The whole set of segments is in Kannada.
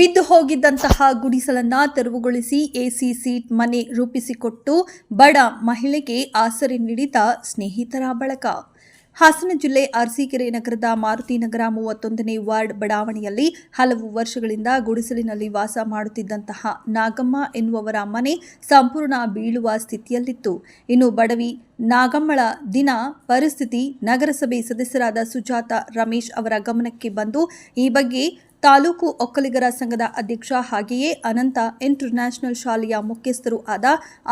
ಬಿದ್ದು ಹೋಗಿದ್ದಂತಹ ಗುಡಿಸಲನ್ನ ತೆರವುಗೊಳಿಸಿ ಎಸಿ ಸೀಟ್ ಮನೆ ರೂಪಿಸಿಕೊಟ್ಟು ಬಡ ಮಹಿಳೆಗೆ ಆಸರೆ ನೀಡಿದ ಸ್ನೇಹಿತರ ಬಳಗ. ಹಾಸನ ಜಿಲ್ಲೆ ಅರಸೀಕೆರೆ ನಗರದ ಮಾರುತಿನಗರ 31ನೇ ವಾರ್ಡ್ ಬಡಾವಣೆಯಲ್ಲಿ ಹಲವು ವರ್ಷಗಳಿಂದ ಗುಡಿಸಲಿನಲ್ಲಿ ವಾಸ ಮಾಡುತ್ತಿದ್ದಂತಹ ನಾಗಮ್ಮ ಎನ್ನುವವರ ಮನೆ ಸಂಪೂರ್ಣ ಬೀಳುವ ಸ್ಥಿತಿಯಲ್ಲಿತ್ತು. ಇನ್ನು ಬಡವಿ ನಾಗಮ್ಮಳ ದಿನ ಪರಿಸ್ಥಿತಿ ನಗರಸಭೆ ಸದಸ್ಯರಾದ ಸುಜಾತ ರಮೇಶ್ ಅವರ ಗಮನಕ್ಕೆ ಬಂದು ಈ ಬಗ್ಗೆ ತಾಲೂಕು ಒಕ್ಕಲಿಗರ ಸಂಘದ ಅಧ್ಯಕ್ಷ ಹಾಗೆಯೇ ಅನಂತ ಇಂಟರ್ನ್ಯಾಷನಲ್ ಶಾಲೆಯ ಮುಖ್ಯಸ್ಥರು ಆದ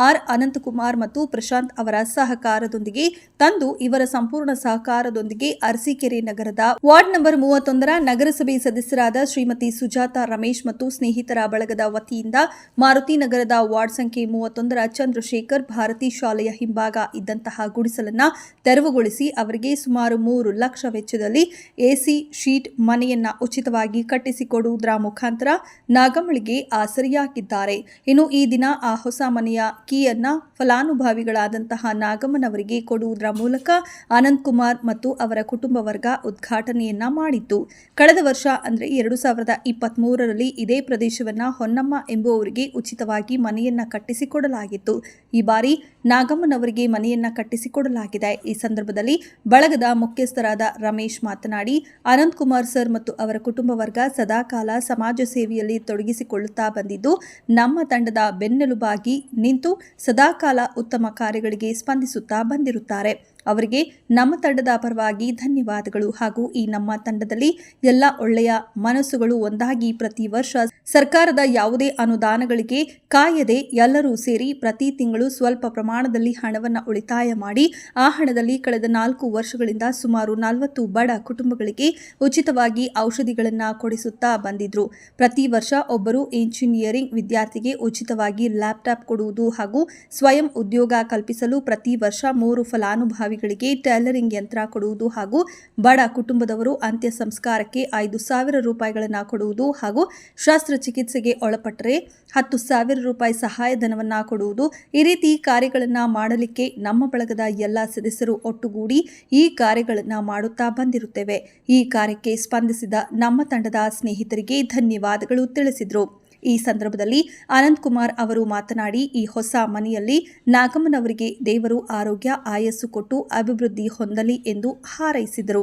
ಆರ್ ಅನಂತಕುಮಾರ್ ಮತ್ತು ಪ್ರಶಾಂತ್ ಅವರ ಸಹಕಾರದೊಂದಿಗೆ ತಂದು ಇವರ ಸಂಪೂರ್ಣ ಸಹಕಾರದೊಂದಿಗೆ ಅರಸೀಕೆರೆ ನಗರದ ವಾರ್ಡ್ ನಂಬರ್ 31ರ ನಗರಸಭೆ ಸದಸ್ಯರಾದ ಶ್ರೀಮತಿ ಸುಜಾತ ರಮೇಶ್ ಮತ್ತು ಸ್ನೇಹಿತರ ಬಳಗದ ವತಿಯಿಂದ ಮಾರುತಿ ನಗರದ ವಾರ್ಡ್ ಸಂಖ್ಯೆ 31ರ ಚಂದ್ರಶೇಖರ್ ಭಾರತಿ ಶಾಲೆಯ ಹಿಂಭಾಗ ಇದ್ದಂತಹ ಗುಡಿಸಲನ್ನ ತೆರವುಗೊಳಿಸಿ ಅವರಿಗೆ ಸುಮಾರು 3 ಲಕ್ಷ ವೆಚ್ಚದಲ್ಲಿ ಎಸಿ ಶೀಟ್ ಮನೆಯನ್ನ ಉಚಿತವಾಗಿ ಕಟ್ಟಿಸಿಕೊಡುವುದರ ಮುಖಾಂತರ ನಾಗಮ್ಮಳಿಗೆ ಆಸರೆಯಾಗಿದ್ದಾರೆ. ಇನ್ನು ಈ ದಿನ ಆ ಹೊಸ ಮನೆಯ ಕೀಯನ್ನ ಫಲಾನುಭವಿಗಳಾದಂತಹ ನಾಗಮ್ಮನವರಿಗೆ ಕೊಡುವುದರ ಮೂಲಕ ಅನಂತ್ ಕುಮಾರ್ ಮತ್ತು ಅವರ ಕುಟುಂಬ ವರ್ಗ ಉದ್ಘಾಟನೆಯನ್ನ ಮಾಡಿತ್ತು. ಕಳೆದ ವರ್ಷ ಅಂದರೆ 2023ರಲ್ಲಿ ಇದೇ ಪ್ರದೇಶವನ್ನ ಹೊನ್ನಮ್ಮ ಎಂಬುವವರಿಗೆ ಉಚಿತವಾಗಿ ಮನೆಯನ್ನ ಕಟ್ಟಿಸಿಕೊಡಲಾಗಿತ್ತು. ಈ ಬಾರಿ ನಾಗಮ್ಮನವರಿಗೆ ಮನೆಯನ್ನ ಕಟ್ಟಿಸಿಕೊಡಲಾಗಿದೆ. ಈ ಸಂದರ್ಭದಲ್ಲಿ ಬಳಗದ ಮುಖ್ಯಸ್ಥರಾದ ರಮೇಶ್ ಮಾತನಾಡಿ, ಅನಂತ್ ಕುಮಾರ್ ಸರ್ ಮತ್ತು ಅವರ ಕುಟುಂಬ ವರ್ಗ ಸದಾಕಾಲ ಸಮಾಜ ಸೇವೆಯಲ್ಲಿ ತೊಡಗಿಸಿಕೊಳ್ಳುತ್ತಾ ಬಂದಿದ್ದು ನಮ್ಮ ತಂಡದ ಬೆನ್ನೆಲುಬಾಗಿ ನಿಂತು ಸದಾಕಾಲ ಉತ್ತಮ ಕಾರ್ಯಗಳಿಗೆ ಸ್ಪಂದಿಸುತ್ತಾ ಬಂದಿರುತ್ತಾರೆ. ಅವರಿಗೆ ನಮ್ಮ ತಂಡದ ಪರವಾಗಿ ಧನ್ಯವಾದಗಳು. ಹಾಗೂ ಈ ನಮ್ಮ ತಂಡದಲ್ಲಿ ಎಲ್ಲ ಒಳ್ಳೆಯ ಮನಸ್ಸುಗಳು ಒಂದಾಗಿ ಪ್ರತಿ ವರ್ಷ ಸರ್ಕಾರದ ಯಾವುದೇ ಅನುದಾನಗಳಿಗೆ ಕಾಯದೆ ಎಲ್ಲರೂ ಸೇರಿ ಪ್ರತಿ ತಿಂಗಳು ಸ್ವಲ್ಪ ಪ್ರಮಾಣದಲ್ಲಿ ಹಣವನ್ನು ಉಳಿತಾಯ ಮಾಡಿ ಆ ಹಣದಲ್ಲಿ ಕಳೆದ 4 ವರ್ಷಗಳಿಂದ ಸುಮಾರು 40 ಬಡ ಕುಟುಂಬಗಳಿಗೆ ಉಚಿತವಾಗಿ ಔಷಧಿಗಳನ್ನು ಕೊಡಿಸುತ್ತಾ ಬಂದಿದ್ರು. ಪ್ರತಿ ವರ್ಷ ಒಬ್ಬರು ಇಂಜಿನಿಯರಿಂಗ್ ವಿದ್ಯಾರ್ಥಿಗೆ ಉಚಿತವಾಗಿ ಲ್ಯಾಪ್ಟಾಪ್ ಕೊಡುವುದು ಹಾಗೂ ಸ್ವಯಂ ಉದ್ಯೋಗ ಕಲ್ಪಿಸಲು ಪ್ರತಿ ವರ್ಷ 3 ಫಲಾನುಭವಿಗಳಿಗೆ ಟೈಲರಿಂಗ್ ಯಂತ್ರ ಕೊಡುವುದು ಹಾಗೂ ಬಡ ಕುಟುಂಬದವರು ಅಂತ್ಯ ಸಂಸ್ಕಾರಕ್ಕೆ 5,000 ರೂಪಾಯಿಗಳನ್ನು ಕೊಡುವುದು ಹಾಗೂ ಶಸ್ತ್ರಚಿಕಿತ್ಸೆಗೆ ಒಳಪಟ್ಟರೆ 10,000 ರೂಪಾಯಿ ಸಹಾಯಧನವನ್ನ ಕೊಡುವುದು. ಈ ರೀತಿ ಕಾರ್ಯಗಳನ್ನು ಮಾಡಲಿಕ್ಕೆ ನಮ್ಮ ಬಳಗದ ಎಲ್ಲ ಸದಸ್ಯರು ಒಟ್ಟುಗೂಡಿ ಈ ಕಾರ್ಯಗಳನ್ನು ಮಾಡುತ್ತಾ ಬಂದಿರುತ್ತೇವೆ. ಈ ಕಾರ್ಯಕ್ಕೆ ಸ್ಪಂದಿಸಿದ ನಮ್ಮ ತಂಡದ ಸ್ನೇಹಿತರಿಗೆ ಧನ್ಯವಾದಗಳು ತಿಳಿಸಿದರು. ಈ ಸಂದರ್ಭದಲ್ಲಿ ಅನಂತ್ ಕುಮಾರ್ ಅವರು ಮಾತನಾಡಿ, ಈ ಹೊಸ ಮನೆಯಲ್ಲಿ ನಾಗಮ್ಮನವರಿಗೆ ದೇವರು ಆರೋಗ್ಯ ಆಯಸ್ಸು ಕೊಟ್ಟು ಅಭಿವೃದ್ಧಿ ಹೊಂದಲಿ ಎಂದು ಹಾರೈಸಿದರು.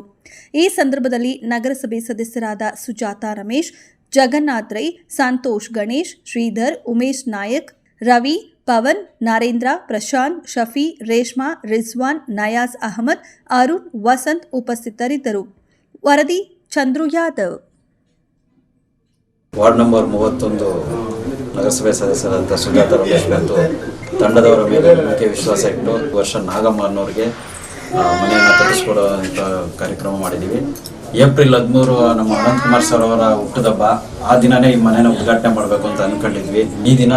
ಈ ಸಂದರ್ಭದಲ್ಲಿ ನಗರಸಭೆ ಸದಸ್ಯರಾದ ಸುಜಾತ ರಮೇಶ್, ಜಗನ್ನಾಥ್ ರೈ, ಸಂತೋಷ್ ಗಣೇಶ್, ಶ್ರೀಧರ್, ಉಮೇಶ್ ನಾಯಕ್, ರವಿ, ಪವನ್, ನರೇಂದ್ರ, ಪ್ರಶಾಂತ್, ಶಫಿ, ರೇಷ್ಮಾ, ರಿಜ್ವಾನ್, ನಯಾಜ್ ಅಹಮದ್, ಅರುಣ್, ವಸಂತ್ ಉಪಸ್ಥಿತರಿದ್ದರು. ವರದಿ ಚಂದ್ರು ಯಾದವ್. ವಾರ್ಡ್ ನಂಬರ್ 31 ನಗರಸಭೆ ಸದಸ್ಯರಾದಂಥ ಸುಜಾತ ರಮೇಶ್ ಮತ್ತು ತಂಡದವರ ಮೇಲೆ ನಂಬಿಕೆ ವಿಶ್ವಾಸ ಇಟ್ಟು ವರ್ಷ ನಾಗಮ್ಮ ಅನ್ನೋರಿಗೆ ಮನೆಯನ್ನು ಕಟ್ಟಿಸ್ಕೊಡುವಂಥ ಕಾರ್ಯಕ್ರಮ ಮಾಡಿದ್ದೀವಿ. ಏಪ್ರಿಲ್ 13 ನಮ್ಮ ಅನಂತ್ ಕುಮಾರ್ ಸರ್ ಅವರ ಹುಟ್ಟುಹಬ್ಬ. ಆ ದಿನನೇ ಈ ಮನೆಯನ್ನು ಉದ್ಘಾಟನೆ ಮಾಡಬೇಕು ಅಂತ ಅಂದ್ಕೊಂಡಿದ್ವಿ. ಈ ದಿನ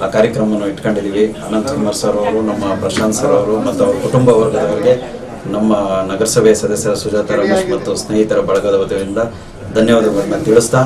ಆ ಕಾರ್ಯಕ್ರಮವನ್ನು ಇಟ್ಕೊಂಡಿದ್ದೀವಿ. ಅನಂತ್ ಕುಮಾರ್ ಸರ್ ಅವರು, ನಮ್ಮ ಪ್ರಶಾಂತ್ ಸರ್ ಅವರು ಮತ್ತು ಅವರ ಕುಟುಂಬ ವರ್ಗದವರಿಗೆ ನಮ್ಮ ನಗರಸಭೆ ಸದಸ್ಯರ ಸುಜಾತ ರಮೇಶ್ ಮತ್ತು ಸ್ನೇಹಿತರ ಬಳಗದ ವತಿಯಿಂದ ಧನ್ಯವಾದಗಳನ್ನು ತಿಳಿಸ್ತಾ